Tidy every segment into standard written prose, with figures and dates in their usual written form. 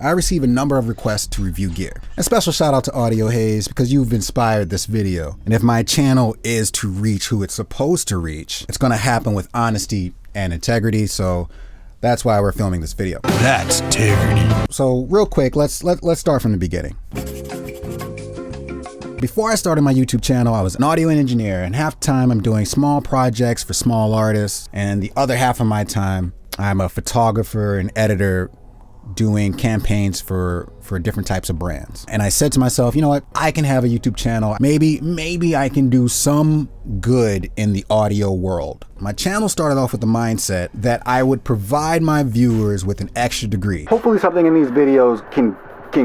I receive a number of requests to review gear. A special shout out to Audio Haze because you've inspired this video. And if my channel is to reach who it's supposed to reach, it's gonna happen with honesty and integrity. So that's why we're filming this video. That's integrity. So real quick, let's start from the beginning. Before I started my YouTube channel, I was an audio engineer, and half the time I'm doing small projects for small artists, and the other half of my time, I'm a photographer and editor doing campaigns for different types of brands. And I said to myself, you know what, I can have a YouTube channel. Maybe I can do some good in the audio world. My channel started off with the mindset that I would provide my viewers with an extra degree. Hopefully something in these videos can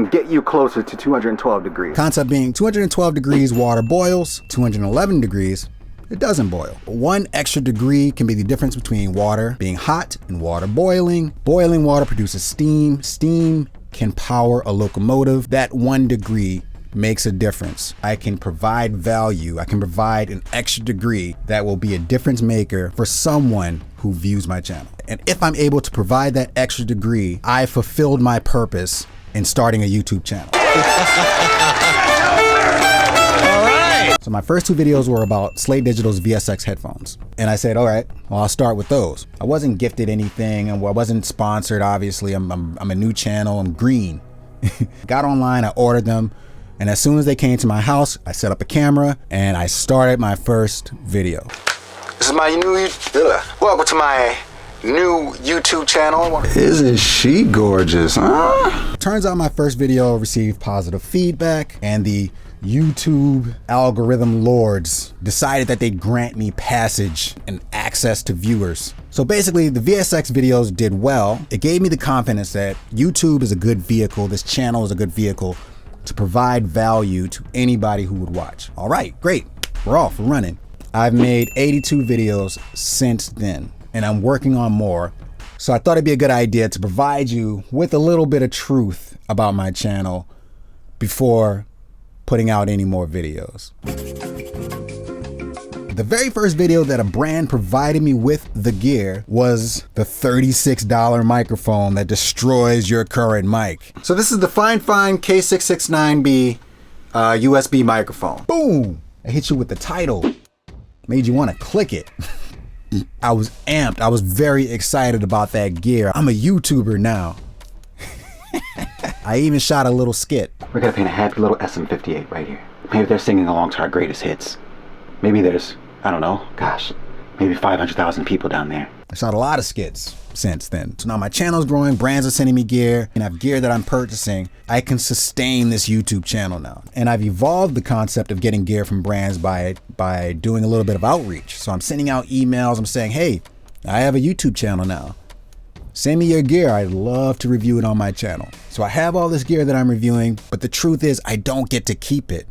get you closer to 212 degrees. Concept being 212 degrees water boils, 211 degrees it doesn't boil. 1 extra degree can be the difference between water being hot and water boiling. Boiling water produces steam. Steam can power a locomotive. That 1 degree makes a difference. I can provide value. I can provide an extra degree that will be a difference maker for someone who views my channel. And if I'm able to provide that extra degree, I fulfilled my purpose in starting a YouTube channel. So my first 2 videos were about Slate Digital's VSX headphones. And I said, all right, well, I'll start with those. I wasn't gifted anything and I wasn't sponsored, obviously. I'm a new channel, I'm green. Got online, I ordered them. And as soon as they came to my house, I set up a camera and I started my first video. This is my welcome to my new YouTube channel. Isn't she gorgeous, huh? Turns out my first video received positive feedback and the YouTube algorithm lords decided that they'd grant me passage and access to viewers. So basically the VSX videos did well. It gave me the confidence that YouTube is a good vehicle, this channel is a good vehicle to provide value to anybody who would watch. All right, great, we're off, we're running. I've made 82 videos since then and I'm working on more. So I thought it'd be a good idea to provide you with a little bit of truth about my channel before putting out any more videos. The very first video that a brand provided me with the gear was the $36 microphone that destroys your current mic. So this is the Fine K669B USB microphone. Boom! I hit you with the title. Made you want to click it. I was amped. I was very excited about that gear. I'm a YouTuber now. I even shot a little skit. We're gonna paint a happy little SM58 right here. Maybe they're singing along to our greatest hits. Maybe there's, I don't know, gosh, maybe 500,000 people down there. I shot a lot of skits since then. So now my channel's growing, brands are sending me gear, and I have gear that I'm purchasing. I can sustain this YouTube channel now. And I've evolved the concept of getting gear from brands by doing a little bit of outreach. So I'm sending out emails, I'm saying, hey, I have a YouTube channel now. Send me your gear, I'd love to review it on my channel. So I have all this gear that I'm reviewing, but the truth is I don't get to keep it.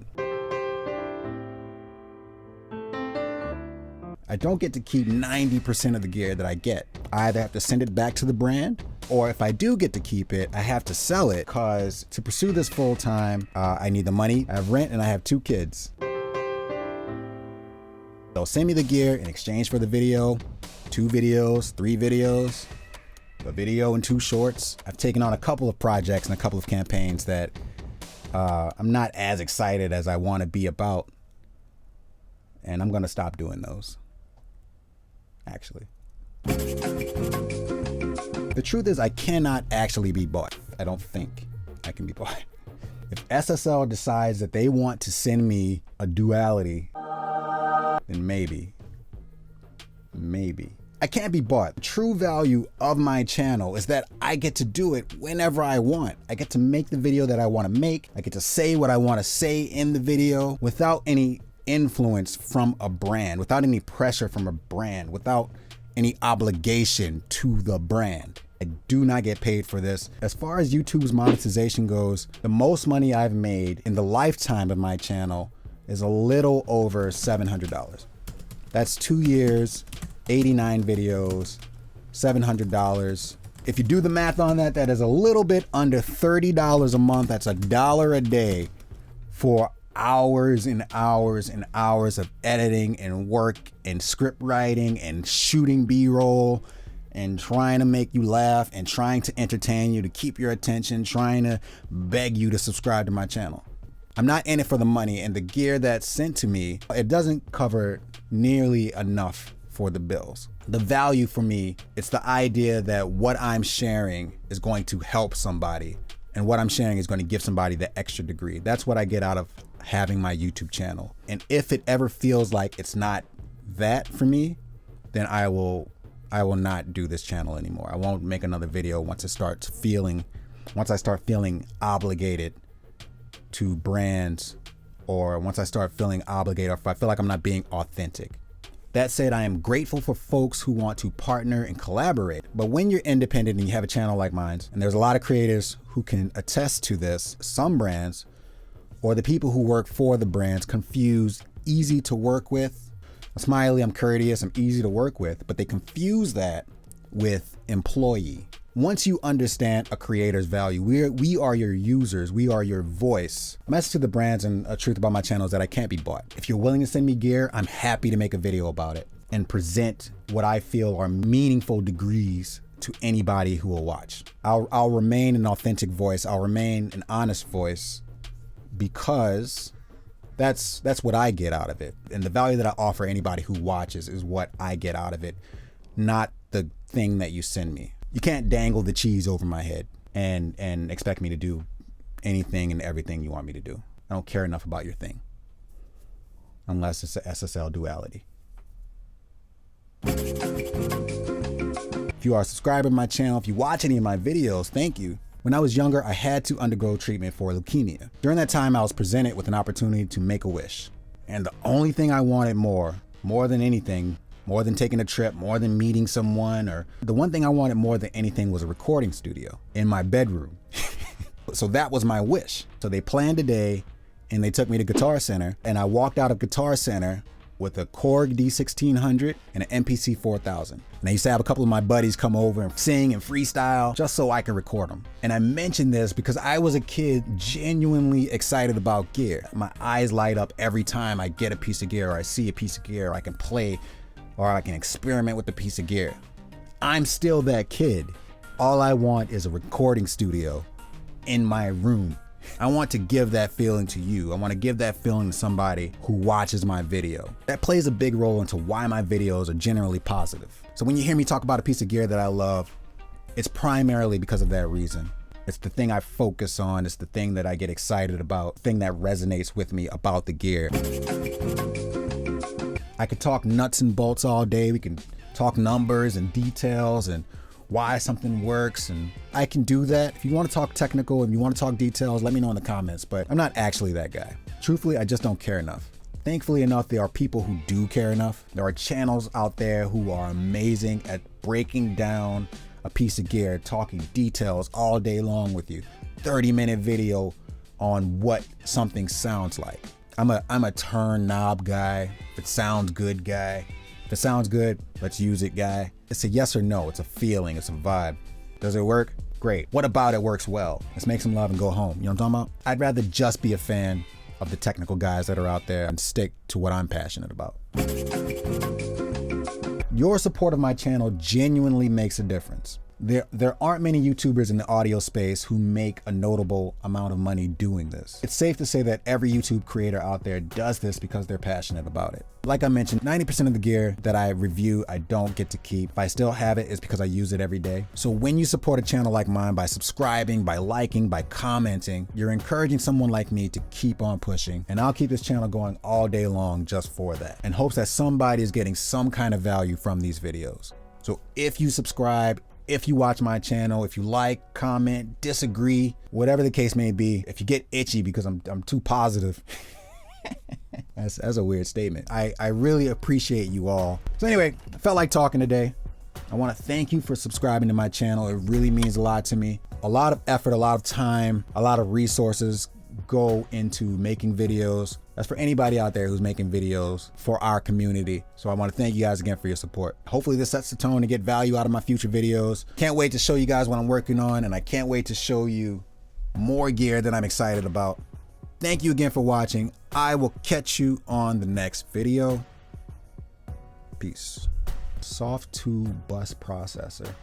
I don't get to keep 90% of the gear that I get. I either have to send it back to the brand, or if I do get to keep it, I have to sell it because to pursue this full time, I need the money, I have rent, and I have 2 kids. They'll send me the gear in exchange for the video, 2 videos, 3 videos, a video and 2 shorts. I've taken on a couple of projects and a couple of campaigns that I'm not as excited as I want to be about. And I'm gonna stop doing those, actually. The truth is I cannot actually be bought. I don't think I can be bought. If SSL decides that they want to send me a duality, then maybe. I can't be bought. The true value of my channel is that I get to do it whenever I want. I get to make the video that I want to make. I get to say what I want to say in the video without any influence from a brand, without any pressure from a brand, without any obligation to the brand. I do not get paid for this. As far as YouTube's monetization goes, the most money I've made in the lifetime of my channel is a little over $700. That's 2 years, 89 videos, $700. If you do the math on that, that is a little bit under $30 a month. That's $1 a day for hours and hours and hours of editing and work and script writing and shooting B-roll and trying to make you laugh and trying to entertain you, to keep your attention, trying to beg you to subscribe to my channel. I'm not in it for the money, and the gear that's sent to me, it doesn't cover nearly enough for the bills. The value for me, it's the idea that what I'm sharing is going to help somebody, and what I'm sharing is going to give somebody the extra degree. That's what I get out of having my YouTube channel. And if it ever feels like it's not that for me, then I will not do this channel anymore. I won't make another video once I start feeling obligated to brands, or once I start feeling obligated, or if I feel like I'm not being authentic. That said, I am grateful for folks who want to partner and collaborate. But when you're independent and you have a channel like mine, and there's a lot of creators who can attest to this, some brands or the people who work for the brands confuse easy to work with. I'm smiley, I'm courteous, I'm easy to work with, but they confuse that with employee. Once you understand a creator's value, we are your users, we are your voice. A message to the brands and a truth about my channel is that I can't be bought. If you're willing to send me gear, I'm happy to make a video about it and present what I feel are meaningful degrees to anybody who will watch. I'll remain an authentic voice, I'll remain an honest voice, because that's what I get out of it. And the value that I offer anybody who watches is what I get out of it, not the thing that you send me. You can't dangle the cheese over my head and expect me to do anything and everything you want me to do. I don't care enough about your thing, unless it's a SSL duality. If you are a subscriber to my channel, if you watch any of my videos, thank you. When I was younger, I had to undergo treatment for leukemia. During that time, I was presented with an opportunity to make a wish. And the only thing I wanted more than anything, more than taking a trip, more than meeting someone, or the one thing I wanted more than anything was a recording studio in my bedroom. So that was my wish. So they planned a day and they took me to Guitar Center, and I walked out of Guitar Center with a Korg D1600 and an MPC 4000. And I used to have a couple of my buddies come over and sing and freestyle just so I can record them. And I mention this because I was a kid genuinely excited about gear. My eyes light up every time I get a piece of gear, or I see a piece of gear, or I can play, or I can experiment with a piece of gear. I'm still that kid. All I want is a recording studio in my room. I want to give that feeling to you. I want to give that feeling to somebody who watches my video. That plays a big role into why my videos are generally positive. So when you hear me talk about a piece of gear that I love, it's primarily because of that reason. It's the thing I focus on. It's the thing that I get excited about, the thing that resonates with me about the gear. I could talk nuts and bolts all day. We can talk numbers and details and why something works, and I can do that. If you want to talk technical and you want to talk details, let me know in the comments, but I'm not actually that guy. Truthfully, I just don't care enough. Thankfully enough, there are people who do care enough. There are channels out there who are amazing at breaking down a piece of gear, talking details all day long with you. 30-minute video on what something sounds like. I'm a turn knob guy. If it sounds good guy. If it sounds good, let's use it guy. It's a yes or no, it's a feeling, it's a vibe. Does it work? Great. What about it works well? Let's make some love and go home. You know what I'm talking about? I'd rather just be a fan of the technical guys that are out there and stick to what I'm passionate about. Your support of my channel genuinely makes a difference. There aren't many YouTubers in the audio space who make a notable amount of money doing this. It's safe to say that every YouTube creator out there does this because they're passionate about it. Like I mentioned, 90% of the gear that I review, I don't get to keep. If I still have it, it's because I use it every day. So when you support a channel like mine by subscribing, by liking, by commenting, you're encouraging someone like me to keep on pushing. And I'll keep this channel going all day long just for that, in hopes that somebody is getting some kind of value from these videos. So if you subscribe, if you watch my channel, if you like, comment, disagree, whatever the case may be, if you get itchy because I'm too positive, that's a weird statement. I really appreciate you all. So anyway, I felt like talking today. I want to thank you for subscribing to my channel. It really means a lot to me. A lot of effort, a lot of time, a lot of resources go into making videos. That's for anybody out there who's making videos for our community. So I want to thank you guys again for your support. Hopefully this sets the tone to get value out of my future videos. Can't wait to show you guys what I'm working on, and I can't wait to show you more gear that I'm excited about. Thank you again for watching. I will catch you on the next video. Peace. Soft tube bus processor.